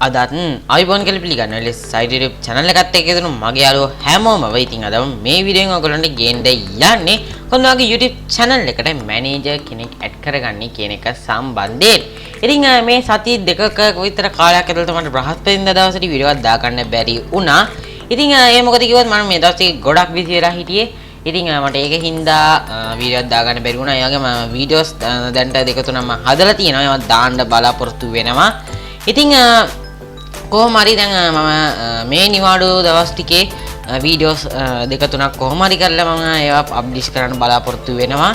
අදත් අයිබෝන් කියලා පිළිගන්න ලෙස සයිඩ් YouTube channel එකත් එක්ක දුණු මගේ යාළුවෝ හැමෝම වෙයි. ඉතින් අද මේ වීඩියෝෙන් ඔයගොල්ලන්ට ගේන්න යන්නේ කොහොමද YouTube channel එකට මැනේජර් කෙනෙක් ඇඩ් කරගන්නේ කියන එක සම්බන්ධයෙන්. ඉතින් මේ සතිය දෙකක විතර කාලයක් ඇතුළත මට බ්‍රහස්පතින්දා දවසට වීඩියෝ එකක් දාගන්න බැරි වුණා. ඉතින් ඒ මොකද කිව්වොත් මම මේ දවස්වල ගොඩක් බිසි වෙලා හිටියේ. ඉතින් මට ඒකින් හින්දා වීඩියෝස් දාගන්න බැරි වුණා. ඒ වගේම වීඩියෝස් දැන්ට දෙක තුනක් මම හදලා තියෙනවා. ඒවා දාන්න බලාපොරොත්තු වෙනවා. ඉතින් කොහොම හරි දැන් මම මේ නිවාඩු දවස් ටිකේ වීඩියෝස් දෙක තුනක් කොහොම හරි කරලා මම ඒවා පබ්ලිෂ් කරන්න බලාපොරොත්තු වෙනවා.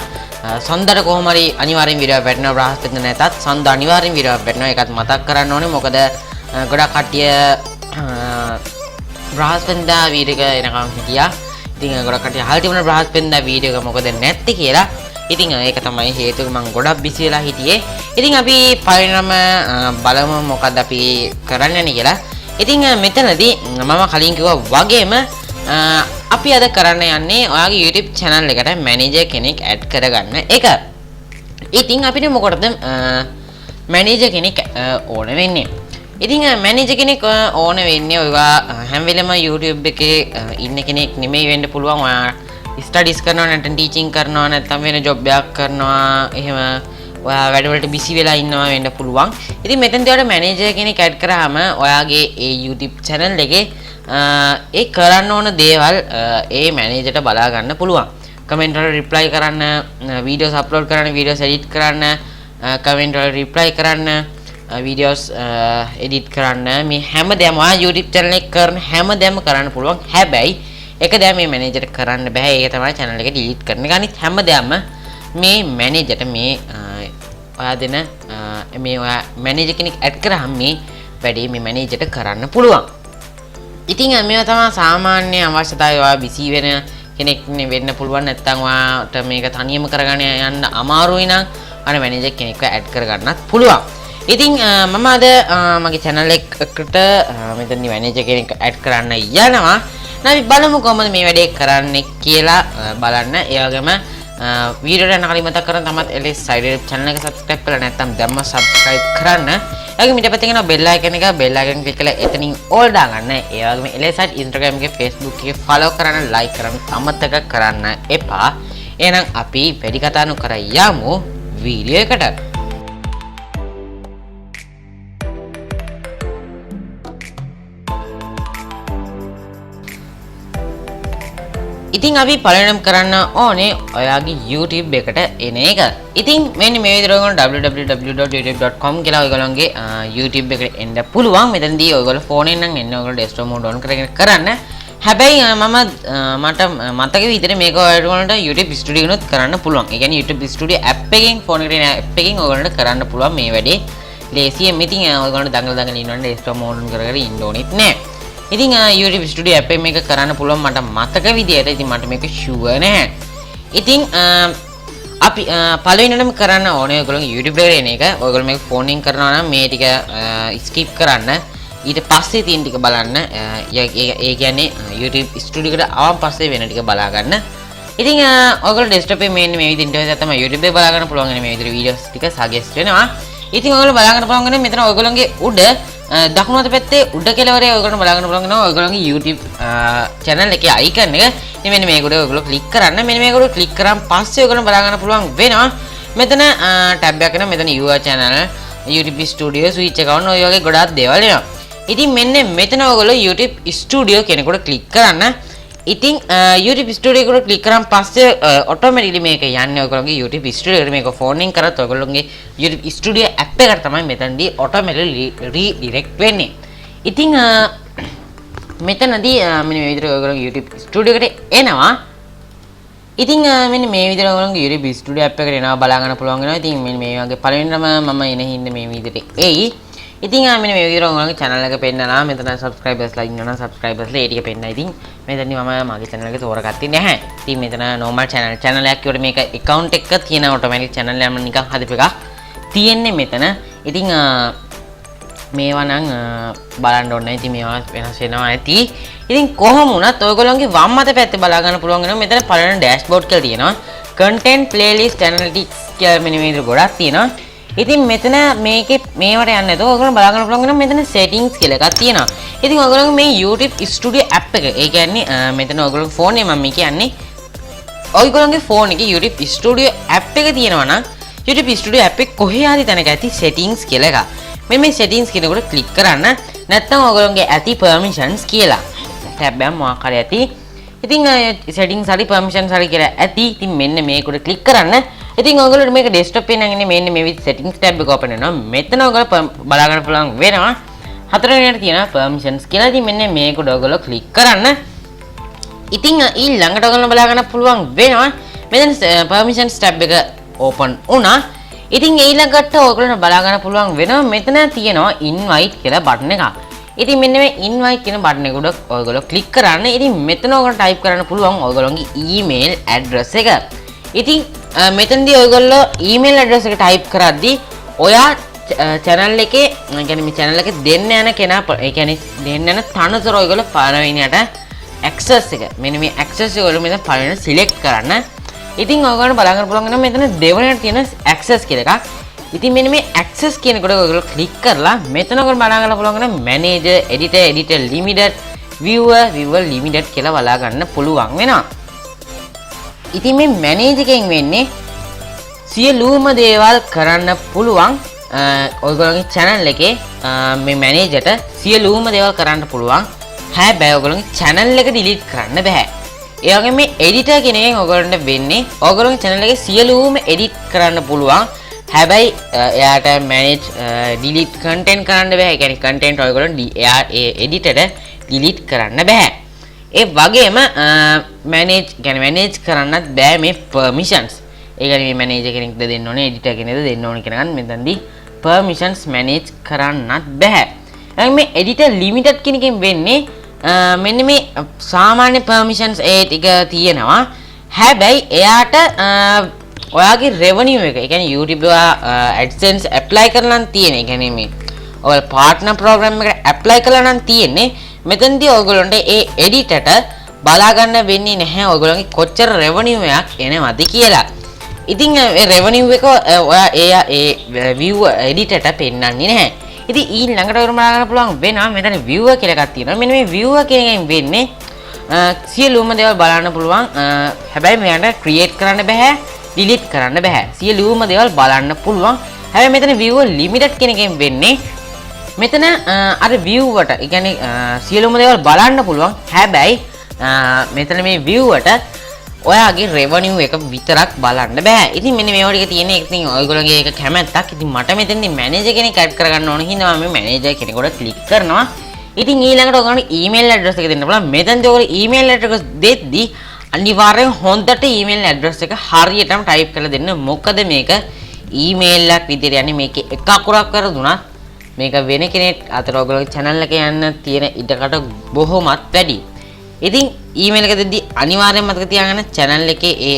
සඳර කොහොම හරි අනිවාර්යෙන් වීඩියෝ වැටෙනවා. බ්‍රහස්පතින්දා නැතත් සඳ අනිවාර්යෙන් වීඩියෝ වැටෙනවා. ඒකත් මතක් කරන්න ඕනේ. මොකද ගොඩක් කට්ටිය බ්‍රහස්පතින්දා වීඩියෝ එක එනකම් හිටියා. ඉතින් ගොඩක් කට්ටිය අහලා තිබුණා බ්‍රහස්පතින්දා වීඩියෝ එක මොකද නැත්තේ කියලා. ඉතින් ඒක තමයි හේතුව. මම ගොඩක් බිසි වෙලා හිටියේ. ඉතින් අපි පරිණාම බලමු මොකද්ද අපි කරන්න යන්නේ කියලා. ඉතින් මෙතනදී මම කලින් කිව්වා වගේම අපි අද කරන්න යන්නේ ඔයාගේ YouTube channel එකට මැනේජර් කෙනෙක් ඇඩ් කරගන්න එක. ඉතින් අපිට මොකටද මැනේජර් කෙනෙක් ඕන වෙන්නේ? ඉතින් මැනේජර් කෙනෙක් ඕන වෙන්නේ ඔයවා හැම වෙලෙම YouTube එකේ ඉන්න කෙනෙක් නෙමෙයි වෙන්න පුළුවන්. ඔයා ස්ටඩිස් කරනවා නැත්නම් ටීචින් කරනවා නැත්නම් වෙන ජොබ් එකක් කරනවා. එහෙම ඔයා වැඩවලට බිසි වෙලා ඉන්නවා වෙන්න පුළුවන්. ඉතින් මෙතනදී ඔයාලට මැනේජර් කෙනෙක් ඇඩ් කරාම ඔයාගේ ඒ YouTube channel එකේ ඒ කරන්න ඕන දේවල් ඒ මැනේජර්ට බලා ගන්න පුළුවන්. කමෙන්ට් වල රිප්ලයි කරන්න, වීඩියෝස් අප්ලෝඩ් කරන්න, වීඩියෝස් එඩිට් කරන්න, කමෙන්ට් වල රිප්ලයි කරන්න, වීඩියෝස් එඩිට් කරන්න, මේ හැමදේම ඔයා YouTube channel එක කරන හැමදේම කරන්න පුළුවන්. හැබැයි එක දේ මේ මැනේජර්ට කරන්න බෑ. ඒක තමයි channel එක delete කරන එක. අනිත් හැමදේම මේ මැනේජර්ට මේ ඔයා දෙන මේ ඔයා මැනේජර් කෙනෙක් ඇඩ් කරාම මේ වැඩේ මේ මැනේජර්ට කරන්න පුළුවන්. ඉතින් මේවා තමයි සාමාන්‍ය අවශ්‍යතාවය. ඔයා බිසි වෙන කෙනෙක් වෙන්න පුළුවන්. නැත්නම් ඔයාට මේක තනියම කරගෙන යන්න අමාරුයි නම් අර මැනේජර් කෙනෙක්ව ඇඩ් කරගන්නත් පුළුවන්. ඉතින් මම අද මගේ channel එකට මෙතනදී මැනේජර් කෙනෙක් ඇඩ් කරන්න යනවා. අපි බලමු කොහොමද මේ වැඩේ කරන්නේ කියලා බලන්න. ඒ වගේම වීඩියෝ එක කලින් මතක් කරන් තමත් LS side YouTube channel එක subscribe කරලා නැත්නම් දැම්ම subscribe කරන්න. ඒ වගේම ඊට පස්සේ තියෙනවා bell icon එක. bell icon click කරලා එතනින් all දාගන්න. ඒ වගේම LS side Instagram එකේ Facebook එකේ follow කරන්න, like කරන්න අමතක කරන්න එපා. එහෙනම් අපි වැඩි කතා නොකර යමු වීඩියෝ එකට. ඉතින් අපි පළවෙනිම කරන්න ඕනේ ඔයාගේ YouTube එකට එන එක. ඉතින් මෙන්න මේ විදිහට ඔයගොල්ලෝ www.youtube.com කියලා ඔයගොල්ලන්ගේ YouTube එකට එන්න පුළුවන්. මෙතනදී ඔයගොල්ලෝ ෆෝන් එකෙන් නම් එන්නේ ඔයගොල්ලෝ desktop mode on කරගෙන කරන්න. හැබැයි මට මතක විදිහට මේක ඔයගොල්ලන්ට YouTube Studio එකනොත් කරන්න පුළුවන්. ඒ කියන්නේ YouTube Studio app එකෙන් ෆෝන් එකේ app එකෙන් ඔයගොල්ලන්ට කරන්න පුළුවන් මේ වැඩේ. ලේසියෙන් ඉතින් ඔයගොල්ලෝ දඟල ඉන්නවනේ desktop mode on කරගෙන ඉන්න ඕනෙත් නෑ. ඉතින් YouTube Studio app එක කරන්න පුළුවන් මට මතක විදියට. ඉතින් මට මේක ෂුවර් නැහැ. ඉතින් අපි පළවෙනිටම කරන්න ඕනේ ඔයගොල්ලෝගේ YouTube එකට එන එක. ඔයගොල්ලෝ මේක ෆෝන් එකෙන් කරනවා නම් මේ ටික ස්කිප් කරන්න. ඊට පස්සේ තියෙන ටික බලන්න. ඒ කියන්නේ YouTube Studio එකට ආවන් පස්සේ වෙන ටික බලා ගන්න. ඉතින් ඔයගොල්ලෝ desktop එකේ මේ විදිහට තමයි YouTube එක බලා ගන්න පුළුවන්. මේ විදිහට වීඩියෝස් ටික සජෙස්ට් වෙනවා. ඉතින් ඔයගොල්ලෝ බලා ගන්න පුළුවන් මෙතන ඔයගොල්ලෝගේ උඩ දකුණු අත පැත්තේ උඩ කෙළවරේ ඔයගොල්ලෝ බලා ගන්න පුළුවන් වෙනවා ඔයගොල්ලෝගේ YouTube channel එකේ icon එක. ඉතින් මෙන්න මේක උඩ ඔයගොල්ලෝ click කරන්න. මෙන්න මේක උඩ click කරාම පස්සේ ඔයගොල්ලෝ බලා ගන්න පුළුවන් වෙනවා. මෙතන tab එකක් එනවා. මෙතන your channel, YouTube Studio, switch account ඔය වගේ ගොඩාක් දේවල් එනවා. ඉතින් මෙන්න මෙතන ඔයගොල්ලෝ YouTube Studio කෙනෙකුට click කරන්න. ඉතින් YouTube Studio එකට click කරාම පස්සේ automatically මේක යන්නේ ඔයගොල්ලෝගේ YouTube Studio එකට. මේක ෆෝන් එකෙන් කරත් ඔයගොල්ලෝගේ YouTube Studio app එකට තමයි මෙතනදී automatically redirect වෙන්නේ. ඉතින් මෙතනදී මෙන්න මේ විදිහට ඔයගොල්ලෝගේ YouTube Studio එකට එනවා. ඉතින් මෙන්න මේ විදිහට ඔයගොල්ලෝගේ YouTube Studio app එකට එනවා බලා ගන්න පුළුවන් වෙනවා. ඉතින් මෙන්න මේ වගේ පළවෙනිම මම එන හින්දා මේ විදිහට එයි. ඉතින් මෙන්න මේ විදිහට ඔයගොල්ලෝගේ channel එක පෙන්නනවා. මෙතන subscribers ලා ඉන්නවා. subscribers ලා ඒ ටික පෙන්නයි. ඉතින් මෙතනදී මම මගේ channel එක තෝරගත්තේ නැහැ. ඉතින් මෙතන normal channel එකක් කියවට මේක account එක තියෙන automatic channel එකක් නිකන් හදපු එකක් තියෙන්නේ මෙතන. ඉතින් මේවා නම් බලන්න ඕනේ. ඉතින් මේවා වෙනස් වෙනවා ඇති. ඉතින් කොහොම වුණත් ඔයගොල්ලෝගේ වම් අත පැත්තේ බලා ගන්න පුළුවන් වෙනවා. මෙතන පළවෙනි dashboard කියලා තියෙනවා. content playlist analytics කියලා මෙන්න මේ විදිහට ගොඩක් තියෙනවා. ඉතින් මෙතන මේකේ මේවට යන්න නැතුව ඔයගොල්ලෝ බලා ගන්න පුළුවන් නම් මෙතන settings කියලා එකක් තියෙනවා. ඉතින් ඔයගොල්ලෝ මේ YouTube Studio app එක ඒ කියන්නේ මෙතන ඔයගොල්ලෝ ෆෝන් එකේ මම කියන්නේ ඔයගොල්ලෝගේ ෆෝන් එකේ YouTube Studio app එක තියෙනවා නම් YouTube Studio app එක කොහේ හරි තැනක ඇති settings කියලා එකක්. මේ settings කියනකොට click කරන්න. නැත්නම් ඔයගොල්ලෝගේ ඇති permissions කියලා tab එකක් මොකක් හරි ඇති. ඉතින් settings හරි permissions හරි කියලා ඇති. ඉතින් මෙන්න මේකට click කරන්න. ඉතින් ඔයගොල්ලෝ මේක desktop එකේ නම් ඉන්නේ මෙන්න මේ විදිහට settings tab එක open වෙනවා. මෙතන ඔයගොල්ලෝ බලා ගන්න පුළුවන් වෙනවා. හතරවෙනියට තියෙනවා permissions කියලා. ඉතින් මෙන්න මේකට ඔයගොල්ලෝ click කරන්න. ඉතින් ඊළඟට ඔයගොල්ලෝ බලා ගන්න පුළුවන් වෙනවා. මෙතන permissions tab එක open වුණා. ඉතින් ඊළඟට ඔයගොල්ලෝ බලා ගන්න පුළුවන් වෙනවා මෙතන තියෙනවා invite කියලා button එකක්. ඉතින් මෙන්න මේ invite කියන button එක උඩ ඔයගොල්ලෝ click කරන්න. ඉතින් මෙතන ඔයගොල්ලෝ type කරන්න පුළුවන් ඔයගොල්ලෝගේ email address එක. ඉතින් මෙතනදී ඔයගොල්ලෝ email address එක type කරද්දී ඔයා channel එකේ يعني මේ channel එකේ දෙන්න යන කෙනා ඒ කියන්නේ දෙන්න යන තනතුර ඔයගොල්ලෝ පළවෙනියට access එක මෙන්න මේ access එක ඔයගොල්ලෝ මෙතන පළවෙනියට select කරන්න. ඉතින් ඔයගොල්ලෝ බලන්න පුළුවන් නම් මෙතන දෙවෙනියට තියෙන access කියලා එකක්. ඉතින් මෙන්න මේ access කියනකොට ඔයගොල්ලෝ click කරලා මෙතන ඔයගොල්ලෝ බලන්න පුළුවන් නම් manager, editor limited, viewer limited කියලා බලා ගන්න පුළුවන් වෙනවා. ඉතින් මේ මැනේජර් එකෙන් වෙන්නේ සියලුම දේවල් කරන්න පුළුවන් ඔයගොල්ලෝගේ channel එකේ මේ මැනේජර්ට සියලුම දේවල් කරන්න පුළුවන්. හැබැයි ඔයගොල්ලෝගේ channel එක delete කරන්න බෑ. ඒ වගේම මේ editor කියන එකෙන් ඔයගොල්ලන්ට වෙන්නේ ඔයගොල්ලෝගේ channel එකේ සියලුම edit කරන්න පුළුවන්. හැබැයි එයාට manage delete content කරන්න බෑ. ඒ කියන්නේ content ඔයගොල්ලෝ එයා ඒ editor delete කරන්න බෑ. ඒ වගේම manage කරන්නත් බෑ මේ permissions. ඒ කියන්නේ මේ manager කෙනෙක්ද දෙන්න ඕනේ editor කෙනෙක්ද දෙන්න ඕනේ කියන ගමන් මෙතනදී permissions manage කරන්නත් බෑ. මේ editor limited කියන එකෙන් වෙන්නේ මෙන්න මේ සාමාන්‍ය permissions ඒ ටික තියෙනවා. හැබැයි එයාට ඔයාගේ revenue එක ඒ කියන්නේ YouTube AdSense apply කරලා නම් තියෙන. ඒ කියන්නේ මේ ඔයාලා partner program එකට apply කරලා නම් තියෙන්නේ. මෙතනදී ඔයගොල්ලන්ට ඒ එඩිටර්ට බලා ගන්න වෙන්නේ නැහැ ඔයගොල්ලන්ගේ කොච්චර රෙවෙනියු එකක් එනවද කියලා. ඉතින් ඒ රෙවෙනියු එක ඔයා ඒ viewer එඩිටර්ට පෙන්නන්නේ නැහැ. ඉතින් ඊළඟට ඔයගොල්ලෝ බලා ගන්න පුළුවන් වෙනවා මෙතන viewer කියලා එකක් තියෙනවා. මෙන්න මේ viewer කියන එකෙන් වෙන්නේ සියලුම දේවල් බලන්න පුළුවන්. හැබැයි මෙයාට create කරන්න බෑ, delete කරන්න බෑ. සියලුම දේවල් බලන්න පුළුවන්. හැබැයි මෙතන viewer limited කියන එකෙන් වෙන්නේ මෙතන අර viewer-ට ඒ කියන්නේ සියලුම දේවල් බලන්න පුළුවන්. හැබැයි මෙතන මේ viewer-ට ඔයාගේ revenue එක විතරක් බලන්න බෑ. ඉතින් මෙන්න මේ වගේ තියෙන එක ඉතින් ඔයගොල්ලෝගේ එක කැමැත්තක්. ඉතින් මට මෙතෙන්දී manager කෙනෙක් add කරගන්න ඕන හින්දා මම මේ manager කෙනෙකුට click කරනවා. ඉතින් ඊළඟට ඔයගොල්ලෝ email address එක දෙන්න බලන්න. මෙතනදී ඔයගොල්ලෝ email address දෙද්දී අනිවාර්යෙන් හොඳට email address එක හරියටම type කරලා දෙන්න. මොකද මේක email එකක් විදිහට යන්නේ මේකේ එක අකුරක් කරදුනත් මේක වෙන කෙනෙක් අතර ඔයගොල්ලෝගේ channel එක යන්න තියෙන ඉඩකට බොහොමත් වැඩි. ඉතින් email එක දෙද්දී අනිවාර්යෙන් මතක තියාගන්න channel එකේ ඒ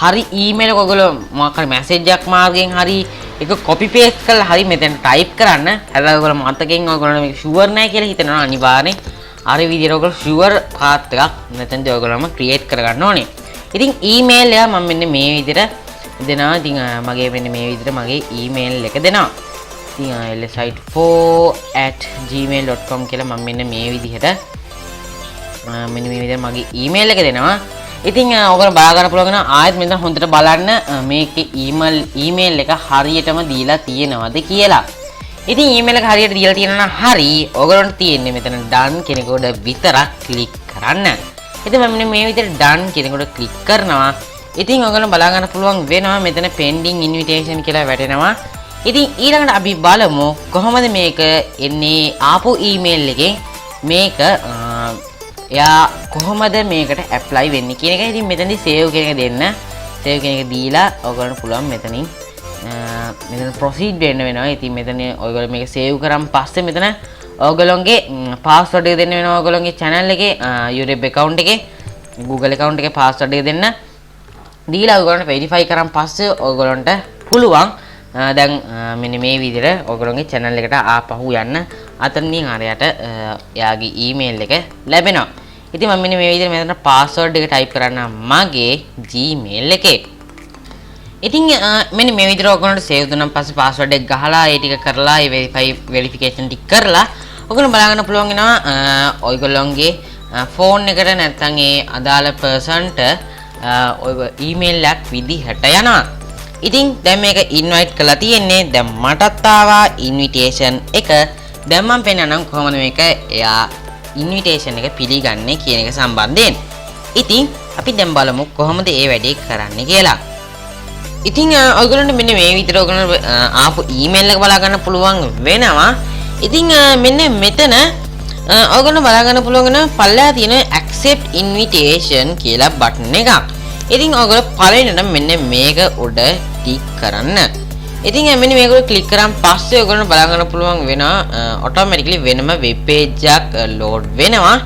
හරි email එක ඔයගොල්ලෝ මොකක් හරි message එකක් මාර්ගයෙන් හරි ඒක copy paste කරලා හරි මෙතන type කරන්න. හැබැයි ඔයගොල්ලෝ මතකෙන් ඔයගොල්ලෝ මේක sure නැහැ කියලා හිතනවා අනිවාර්යෙන් අර විදිහට ඔයගොල්ලෝ sure path එකක් මෙතනදී ඔයගොල්ලෝම create කරගන්න ඕනේ. ඉතින් email එක මම මෙන්න මේ විදිහට දෙනවා. ඉතින් මගේ මෙන්න මේ විදිහට මගේ email එක දෙනවා. lsite4@gmail.com කියලා මම මෙන්න මේ විදිහට මගේ email එක දෙනවා. ඉතින් ඔයගොල්ලෝ බලා ගන්න පුළුවන් වෙනවා ආයෙත් මෙතන හොඳට බලන්න මේකේ email එක හරියටම දීලා තියෙනවද කියලා. ඉතින් email එක හරියට දීලා තියෙනවා නම් හරි ඔයගොල්ලන්ට තියෙන්නේ මෙතන done කෙනෙකුට විතරක් click කරන්න. ඉතින් මම මෙන්න මේ විදිහට done කෙනෙකුට click කරනවා. ඉතින් ඔයගොල්ලෝ බලා ගන්න පුළුවන් වෙනවා මෙතන pending invitation කියලා වැටෙනවා. ඉතින් ඊළඟට අපි බලමු කොහොමද මේක එන්නේ ආපු email එකෙන් මේක එයා කොහොමද මේකට apply වෙන්නේ කියන එක. ඉතින් මෙතනදී save කියන එක දෙන්න. save කියන එක දීලා ඔයගොල්ලන්ට පුළුවන් මෙතනින් මෙතන proceed වෙන්න වෙනවා. ඉතින් මෙතන ඔයගොල්ලෝ මේක save කරන් පස්සේ මෙතන ඔයගොල්ලෝගේ password එක දෙන්න වෙනවා. ඔයගොල්ලෝගේ channel එකේ YouTube account එකේ Google account එකේ password එක දෙන්න. දීලා ඔයගොල්ලන්ට verify කරන් පස්සේ ඔයගොල්ලන්ට පුළුවන් දැන් මෙන්න මේ විදිහට ඔයගොල්ලෝගේ channel එකට ආපහු යන්න අතනින් අරයට එයාගේ email එක ලැබෙනවා. ඉතින් මම මෙන්න මේ විදිහට මෙතන password එක type කරන්න මගේ Gmail එකේ. ඉතින් මෙන්න මේ විදිහට ඔයගොල්ලන්ට සේව් දුන්නාන් පස්සේ පාස්වර්ඩ් එක ගහලා ඒ ටික කරලා ඒ වෙරිෆිකේෂන් ටික කරලා ඔයගොල්ලෝ බලා ගන්න පුළුවන් වෙනවා ඔයගොල්ලන්ගේ ෆෝන් එකට නැත්නම් ඒ අදාළ පර්සන්ට ඔය ඊමේල් එකක් විදිහට යනවා. ඉතින් දැන් මේක ඉන්වයිට් කරලා තියෙන්නේ. දැන් මටත් ආවා ඉන්විටේෂන් එක. දැන් මම පෙන්නනම් කොහොමද මේක එයා ඉන්විටේෂන් එක පිළිගන්නේ කියන එක සම්බන්ධයෙන්. ඉතින් අපි දැන් බලමු කොහොමද මේ වැඩේ කරන්නේ කියලා. ඉතින් ඔයගොල්ලන්ට මෙන්න මේ විදිහට ඔයගොල්ලන්ට ආපු ඊමේල් එක බලා ගන්න පුළුවන් වෙනවා. ඉතින් මෙන්න මෙතන ඔයගොල්ලෝ බලා ගන්න පුළුවන් වෙන පල්ලෙහා තියෙන accept invitation කියලා බටන් එකක්. ඉතින් ඔයගොල්ලෝ පළවෙනිට මෙන්න මේක උඩ ටික් කරන්න. ඉතින් මෙන්න මේක උඩ ක්ලික් කරාන් පස්සේ ඔයගොල්ලෝ බලා ගන්න පුළුවන් වෙනවා ඔටෝමැටිකලි වෙනම වෙබ් පේජ් එකක් ලෝඩ් වෙනවා.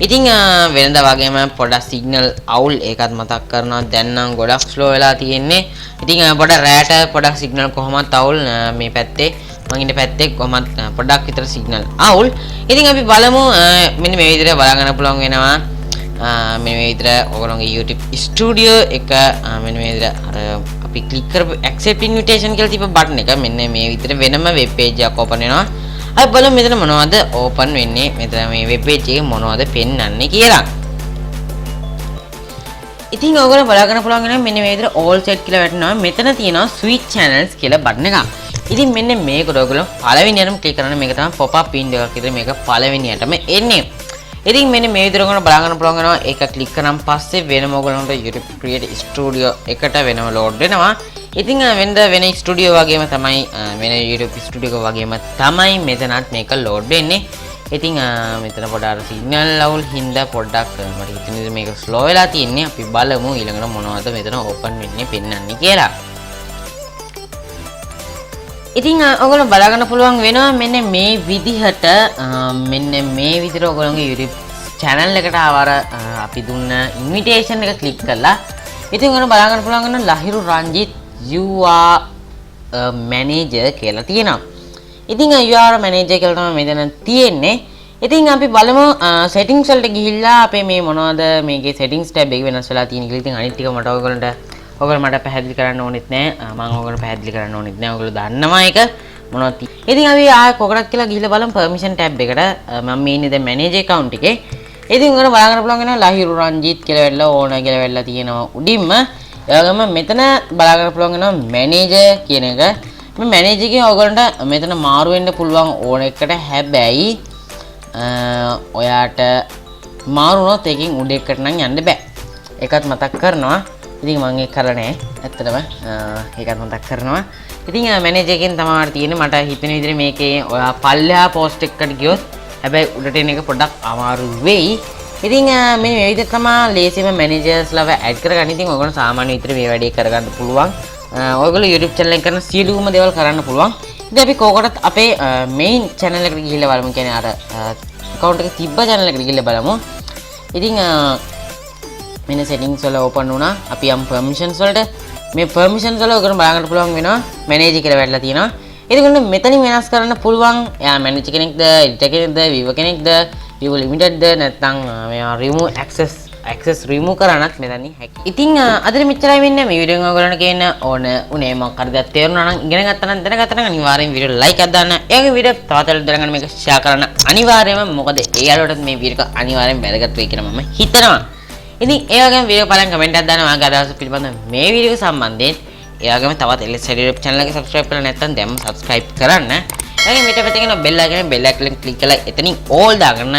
ඉතින් වෙනදා වගේම පොඩක් සිග්නල් අවුල් ඒකත් මතක් කරනවා. දැන් නම් ගොඩක් ස්ලෝ වෙලා තියෙන්නේ. ඉතින් පොඩක් රැට පොඩක් සිග්නල් කොහොමත් අවුල් මේ පැත්තේ මම ඉන්න පැත්තේ කොහොමත් පොඩක් විතර සිග්නල් අවුල්. ඉතින් අපි බලමු මෙන්න මේ විදිහට බලා ගන්න පුළුවන් වෙනවා. මෙන්න මේ විදිහට ඔයගොල්ලෝගේ YouTube ස්ටුඩියෝ එක මෙන්න මේ විදිහට අර අපි ක්ලික් කරපු accept invitation කියලා තිබ්බ බටන් එක මෙන්න මේ විදිහට වෙනම වෙබ් පේජ් එකක් ඕපන් වෙනවා. අපි බලමු මෙතන මොනවද ඕපන් වෙන්නේ. මෙතන මේ වෙබ් පේජ් එකේ මොනවද පෙන්වන්නේ කියලා. ඉතින් ඔයගොල්ලෝ බලා ගන්න පුළුවන් වෙනවා මෙන්න මේ විදිහට all set කියලා වැටෙනවා. මෙතන තියෙනවා switch channels කියලා බටන් එකක්. ඉතින් මෙන්න මේකට ඔයගොල්ලෝ පළවෙනියටම ක්ලික් කරන මේක තමයි pop up window එකක් විතර මේක පළවෙනියටම එන්නේ. ඉතින් මෙන්න මේ විදිහට ඔයගොල්ලෝ බලා ගන්න පුළුවන් වෙනවා. ඒක ක්ලික් කරාන් පස්සේ වෙනම ඔයගොල්ලන්ට YouTube Create Studio එකට වෙනම load වෙනවා. ඉතින් වෙන ස්ටුඩියෝ වගේම තමයි වෙන YouTube Studio එක වගේම තමයි මෙතනත් මේක load වෙන්නේ. ඉතින් මෙතන පොඩක් සිග්නල් අවුල් හින්දා පොඩ්ඩක් මට හිතෙනවා මේක ස්ලෝ වෙලා තියෙන්නේ. අපි බලමු ඊළඟට මොනවද මෙතන ඕපන් වෙන්නේ පෙන්වන්නේ කියලා. ඉතින් ඔයගොල්ලෝ බලා ගන්න පුළුවන් වෙනවා මෙන්න මේ විදිහට ඔයගොල්ලෝගේ YouTube channel එකට ආවර අපි දුන්න invitation එක ක්ලික් කරලා ඉතින් ඔයගොල්ලෝ බලා ගන්න පුළුවන් වෙනවා Lahiru Ranjith you are a manager කියලා තියෙනවා. ඉතින් you are a manager කියලා තමයි මෙතන තියෙන්නේ. ඉතින් අපි බලමු settings වලට ගිහිල්ලා අපේ මේ මොනවද මේකේ settings tab එක වෙනස් වෙලා තියෙන කියලා. ඉතින් අනිත් ටික මට ඔයගොල්ලෝ මට පැහැදිලි කරන්න ඕනෙත් නෑ. මම ඔයගොල්ලෝ පැහැදිලි කරන්න ඕනෙත් නෑ. ඔයගොල්ලෝ දන්නවා ඒක මොනවද. ඉතින් අපි ආයෙ කොකටත් කියලා ගිහිල්ලා බලමු permission tab එකට. මම මේ ඉන්නේ දැන් manager account එකේ. ඉතින් ඔයගොල්ලෝ බලා ගන්න පුළුවන් වෙනවා ලහිරු රංජිත් කියලා වෙලා ඕන කියලා වෙලා තියෙනවා උඩින්ම. ඒ වගේම මෙතන බලා ගන්න පුළුවන් වෙනවා manager කියන එක. මේ manager එකේ ඔයගොල්ලන්ට මෙතන මාරු වෙන්න පුළුවන් ඕන එකට. හැබැයි ඔයාට මාරු වුණොත් එකකින් උඩ එකට නම් යන්න බෑ. ඒකත් මතක් කරනවා. ඉතින් මම ඒක කරලා නැහැ. ඇත්තටම ඒකත් මතක් කරනවා. ඉතින් මැනේජර් එකෙන් තමයි තියෙන්නේ. මට හිතෙන විදිහට මේකේ ඔයා පල්ලෙහා පෝස්ට් එකකට ගියොත් හැබැයි උඩට එන එක පොඩ්ඩක් අමාරු වෙයි. ඉතින් මේ විදිහට තමයි ලේසිම මැනේජර්ස්ලව ඇඩ් කරගන්න. ඉතින් ඔයගොල්ලෝ සාමාන්‍ය විදිහට මේ වැඩේ කරගන්න පුළුවන්. ඔයගොල්ලෝ YouTube channel එක කරන සියලුම දේවල් කරන්න පුළුවන්. ඉතින් අපි කොහොකටත් අපේ main channel එකට ගිහිල්ලා බලමු. කියන්නේ අර account එකේ තිබ්බ channel එකට ගිහිල්ලා බලමු. ඉතින් මෙන්න settings වල open වුණා. අපි යම් permissions වලට මේ permissions වල ඔයගොල්ලෝ බලන්න පුළුවන් වෙනවා. manager කියලා වැටලා තියෙනවා. ඉතින් මෙතනින් වෙනස් කරන්න පුළුවන්. එයා manager කෙනෙක්ද, editor කෙනෙක්ද, viewer කෙනෙක්ද, viewer limited ද නැත්නම් මෙයා remove access remove කරන්නත් මෙතනින් හැකියි. ඉතින් අදට මෙච්චරයි වෙන්නේ. මේ වීඩියෝ එක ඔයගොල්ලන්ට කියන්න ඕන උනේ මොකක් හරි දෙයක් තේරුණා නම් ඉගෙන ගත්තා නම් දැනගත්තා නම් අනිවාර්යෙන් වීඩියෝ like එකක් දාන්න. ඒ වගේ වීඩියෝ තවත් දැනගන්න මේක share කරන්න අනිවාර්යයෙන්ම. මොකද ඒ යාළුවටත් මේ වීඩියෝ එක අනිවාර්යෙන් වැදගත් වෙයි කියලා මම හිතනවා. ඉතින් ඒ වගේම වීඩියෝ බලන් කමෙන්ට් එකක් දාන්න ඔයාගේ අදහස් පිළිබඳව මේ වීඩියෝ සම්බන්ධයෙන්. ඒ වගේම තවත් LS YouTube channel එක subscribe කරලා නැත්නම් දැන්ම subscribe කරන්න. ඒ වගේම මෙතන පැත්තේ තියෙන bell icon click කරලා එතනින් all දාගන්න.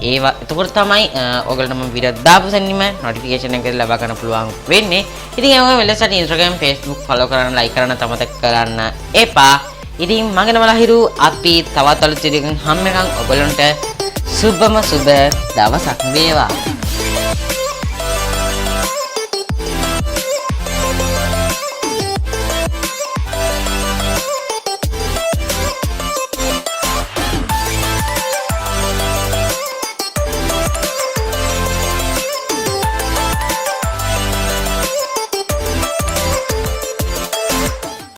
ඒවා එතකොට තමයි ඔයගලට මම වීඩියෝ දාපු සැනින්ම notification එක ලබා ගන්න පුළුවන් වෙන්නේ. ඉතින් ඒ වගේම LS Instagram Facebook follow කරන්න like කරන්න තමතක් කරන්න එපා. ඉතින් මගේ නම ලහිරු. අපි තවත් අලුත් වීඩියෝ එකකින් හම්බ වෙනකන් ඔයගලන්ට සුබම සුබ දවසක් වේවා.